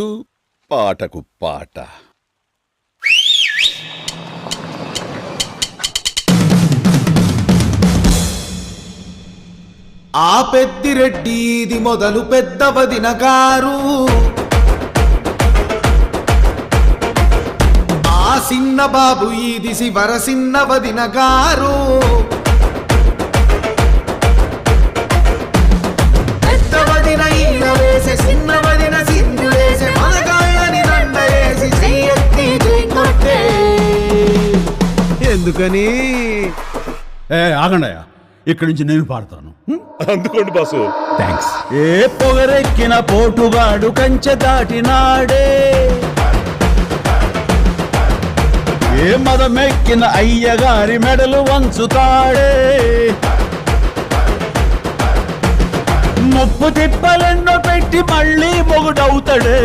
అన్నట్టు పాటకు పాట. ఆ పెద్దిరెడ్డి ఇది మొదలు పెద్ద వదిన గారు, ఆ సిన్న బాబు ఇది శివర సిన్న వదిన గారు. పెద్ద వదిన ఈల వేసే సిన్న వదిన సింధు వేసే మనగాళ్ళని దండ వేసి చెయ్యెత్తి కొట్టే. ఎందుకని ఆగండయ్యా, ఇక్కడి నుంచి నేను పాడతాను. అందుకోండి బాసు. థ్యాంక్స్. ఏ పొగరెక్కిన పోటుగాడు కంచె దాటినాడే, ఏ మదమెక్కిన అయ్యగారి మెడలు వంచుతాడే, ముప్పు తిప్పలెన్నో పెట్టి మళ్ళీ మొగుడవుతాడే.